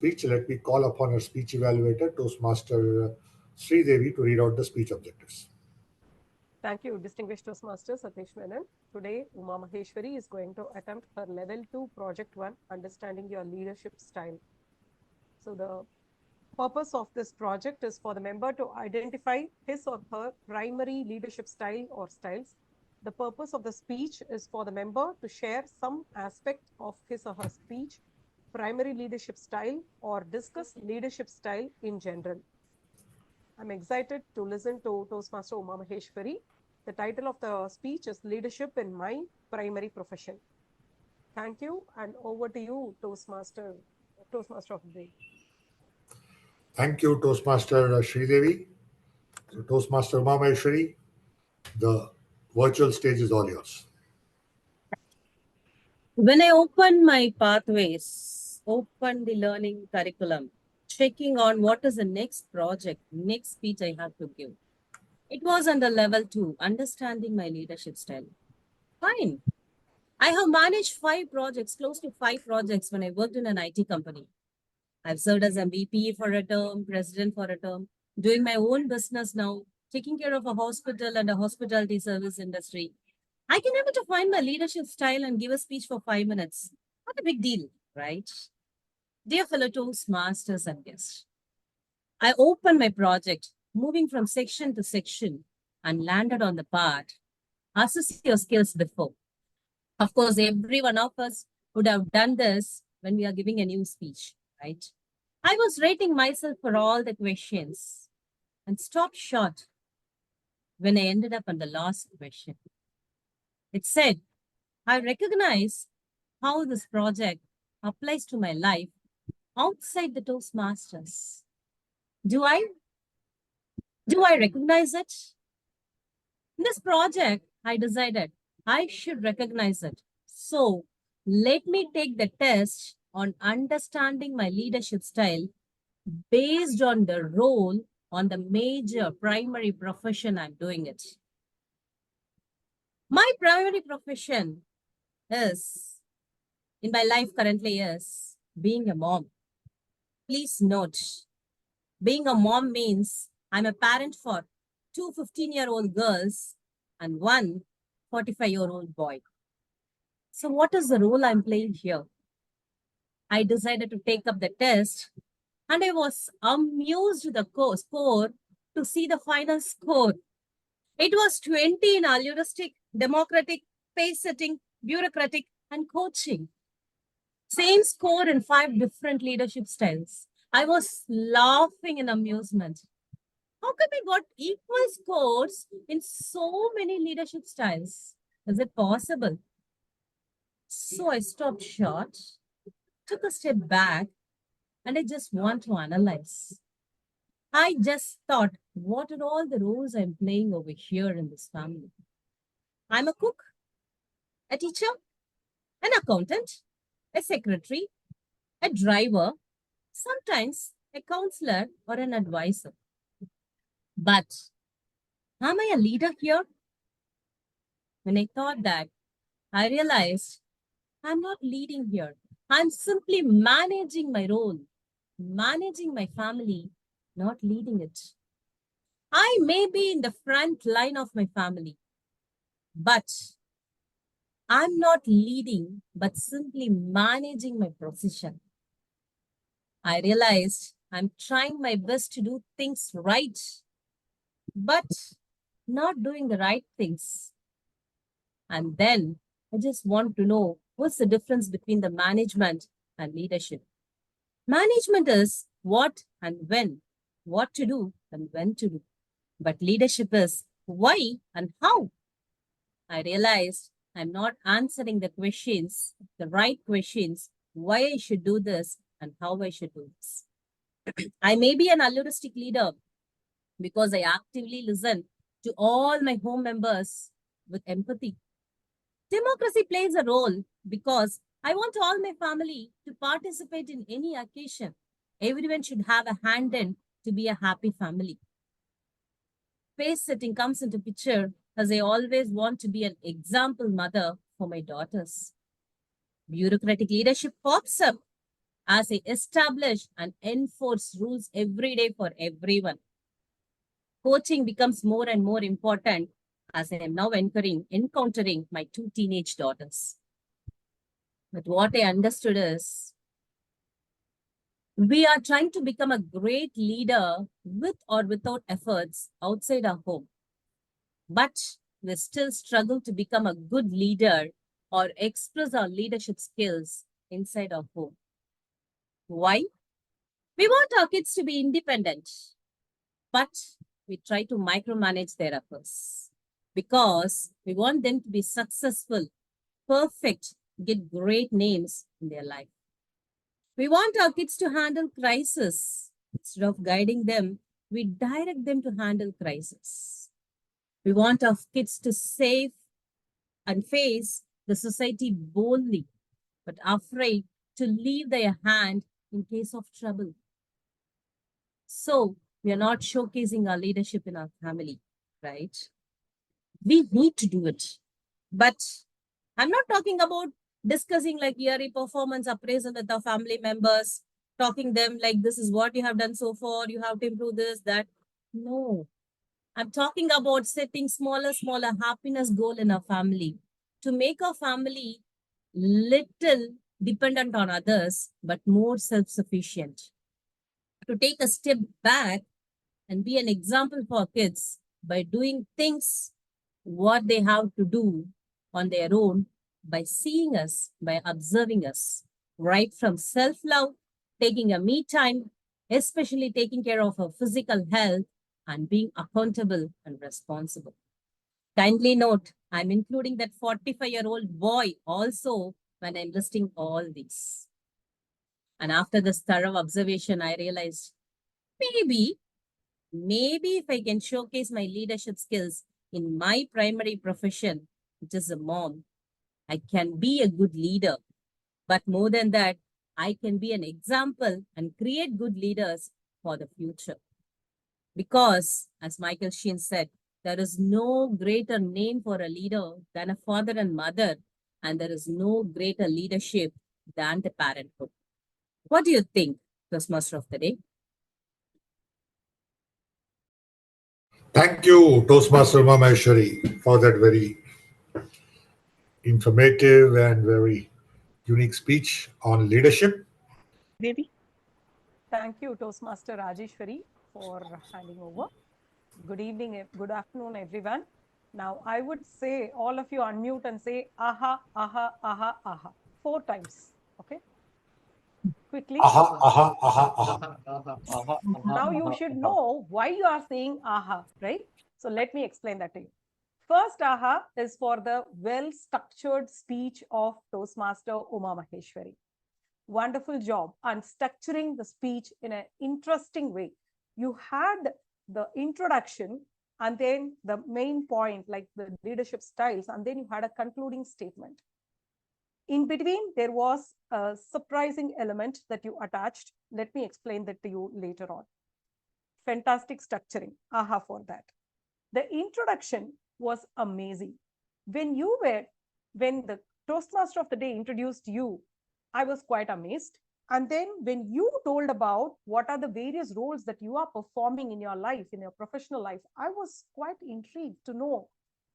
speech, let me call upon our speech evaluator, Toastmaster Sri Devi, to read out the speech objectives. Thank you, distinguished Toastmaster Satish Menon. Today, Umamaheswari is going to attempt her Level 2 Project 1, Understanding Your Leadership Style. So the purpose of this project is for the member to identify his or her primary leadership style or styles. The purpose of the speech is for the member to share some aspect of his or her speech, primary leadership style, or discuss leadership style in general. I'm excited to listen to Toastmaster Umamaheswari. The title of the speech is Leadership in My Primary Profession. Thank you, and over to you, Toastmaster of the day. Thank you, Toastmaster Sri Devi. So, Toastmaster Umamaheswari, the virtual stage is all yours. When I opened my pathways, opened the learning curriculum, checking on what is the next project, next speech I have to give. It was under level 2, understanding my leadership style. Fine. I have managed 5 projects, close to 5 projects when I worked in an IT company. I've served as a VP for a term, president for a term, doing my own business now, taking care of a hospital and a hospitality service industry. I can able to find my leadership style and give a speech for 5 minutes. Not a big deal, right? Dear fellow Toastmasters and guests, I opened my project, moving from section to section, and landed on the part, assess your skills before. Of course, every one of us would have done this when we are giving a new speech, right? I was rating myself for all the questions and stopped short when I ended up on the last question. It said, I recognize how this project applies to my life outside the Toastmasters. Do I recognize it? In this project, I decided I should recognize it. So let me take the test on understanding my leadership style based on the role on the major primary profession I'm doing it. My primary profession is, in my life currently, is being a mom. Please note, being a mom means I'm a parent for 2 15-year-old girls and 1 45-year-old boy. So what is the role I'm playing here? I decided to take up the test and I was amused with the score to see the final score. It was 20 in altruistic, democratic, pace-setting, bureaucratic, and coaching. Same score in 5 different leadership styles. I was laughing in amusement. How come I got equal scores in so many leadership styles? Is it possible? So I stopped short, took a step back, and I just want to analyze. I just thought, what are all the roles I'm playing over here in this family? I'm a cook, a teacher, an accountant, a secretary, a driver, sometimes a counselor or an advisor. But am I a leader here? When I thought that, I realized I'm not leading here. I'm simply managing my role, managing my family, not leading it. I may be in the front line of my family, but I'm not leading, but simply managing my position. I realized I'm trying my best to do things right, but not doing the right things. And then I just want to know what's the difference between the management and leadership. Management is what and when, what to do and when to do. But leadership is why and how. I realized I'm not answering the questions, the right questions, why I should do this and how I should do this. I may be an altruistic leader because I actively listen to all my home members with empathy. Democracy plays a role because I want all my family to participate in any occasion. Everyone should have a hand in to be a happy family. Pace setting comes into picture as I always want to be an example mother for my daughters. Bureaucratic leadership pops up as I establish and enforce rules every day for everyone. Coaching becomes more and more important as I am now encountering my two teenage daughters. But what I understood is we are trying to become a great leader with or without efforts outside our home. But we still struggle to become a good leader or express our leadership skills inside our home. Why? We want our kids to be independent, but we try to micromanage their efforts because we want them to be successful, perfect, get great names in their life. We want our kids to handle crisis. Instead of guiding them, we direct them to handle crisis. We want our kids to save and face the society boldly, but afraid to leave their hand in case of trouble. So we are not showcasing our leadership in our family, right? We need to do it. But I'm not talking about discussing like yearly performance appraisal with our family members, talking them like this is what you have done so far, you have to improve this, that. No, I'm talking about setting smaller happiness goal in our family to make our family little dependent on others, but more self-sufficient. To take a step back and be an example for kids by doing things what they have to do on their own, by seeing us, by observing us, right from self-love, taking a me time, especially taking care of our physical health and being accountable and responsible. Kindly note, I'm including that 45-year-old boy also when I'm listing all these. And after this thorough observation, I realized maybe if I can showcase my leadership skills in my primary profession, which is a mom, I can be a good leader. But more than that, I can be an example and create good leaders for the future. Because, as Michael Sheen said, there is no greater name for a leader than a father and mother, and there is no greater leadership than the parenthood. What do you think, Toastmaster of the Day? Thank you, Toastmaster Umamaheswari, for that very informative and very unique speech on leadership. Devi? Thank you, Toastmaster Rajeshwari, for handing over. Good evening, good afternoon, everyone. Now, I would say all of you unmute and say aha, aha, aha, aha 4 times. Okay? Quickly. Aha, aha, aha, aha. Now you should know why you are saying aha, right? So let me explain that to you. First aha is for the well-structured speech of Toastmaster Umamaheswari. Wonderful job on structuring the speech in an interesting way. You had the introduction and then the main point, like the leadership styles, and then you had a concluding statement. In between, there was a surprising element that you attached. Let me explain that to you later on. Fantastic structuring. Aha for that. The introduction was amazing. When the Toastmaster of the Day introduced you, I was quite amazed. And then when you told about what are the various roles that you are performing in your life, in your professional life, I was quite intrigued to know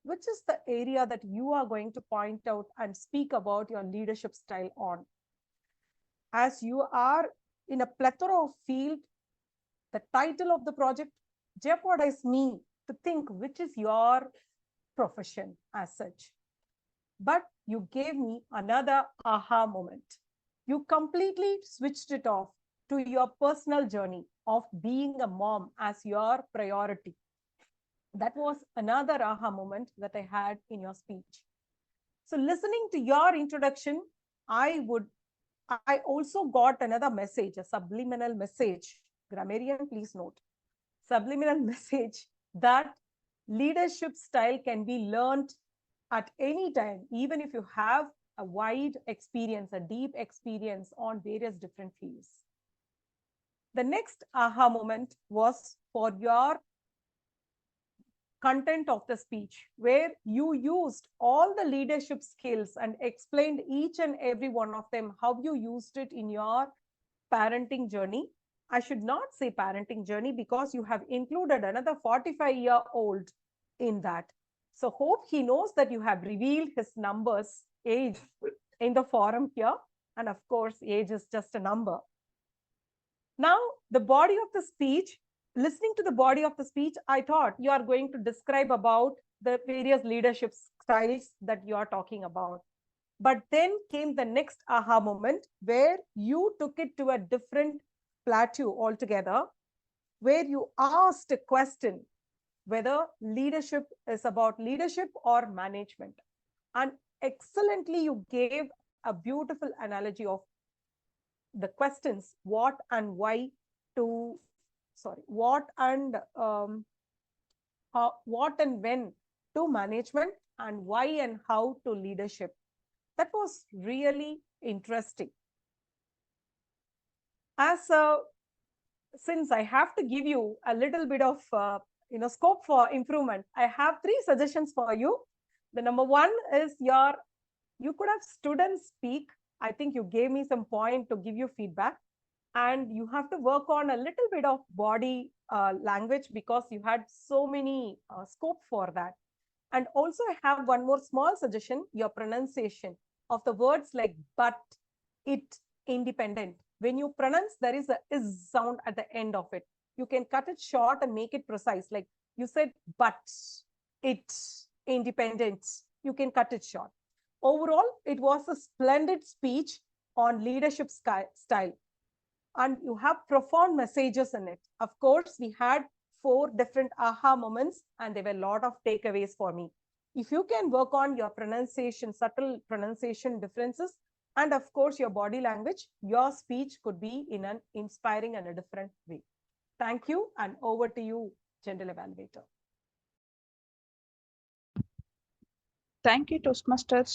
which is the area that you are going to point out and speak about your leadership style on. As you are in a plethora of field, the title of the project jeopardized me to think which is your profession as such. But you gave me another aha moment. You completely switched it off to your personal journey of being a mom as your priority. That was another aha moment that I had in your speech. So listening to your introduction, I also got another message, a subliminal message. Grammarian, please note. Subliminal message that leadership style can be learned at any time, even if you have a wide experience, a deep experience on various different fields. The next aha moment was for your content of the speech, where you used all the leadership skills and explained each and every one of them, how you used it in your parenting journey. I should not say parenting journey because you have included another 45-year-old in that. So hope he knows that you have revealed his numbers, age in the forum here. And of course, age is just a number. Now, the body of the speech, listening to the body of the speech, I thought you are going to describe about the various leadership styles that you are talking about. But then came the next aha moment where you took it to a different plateau altogether, where you asked a question whether leadership is about leadership or management. And excellently, you gave a beautiful analogy of the questions what and why to, sorry, what and what and when to management and why and how to leadership. That was really interesting. Since I have to give you a little bit of scope for improvement, I have 3 suggestions for you. The number 1 is you could have stood and speak. I think you gave me some point to give you feedback, and you have to work on a little bit of body language because you had so many scope for that. And also I have one more small suggestion, your pronunciation of the words like but, it, independent. When you pronounce, there is a is sound at the end of it. You can cut it short and make it precise. Like you said, but, it, independent. You can cut it short. Overall, it was a splendid speech on leadership style. And you have profound messages in it. Of course, we had 4 different aha moments, and there were a lot of takeaways for me. If you can work on your pronunciation, subtle pronunciation differences, and of course, your body language, your speech could be in an inspiring and a different way. Thank you, and over to you, General Evaluator. Thank you, Toastmasters.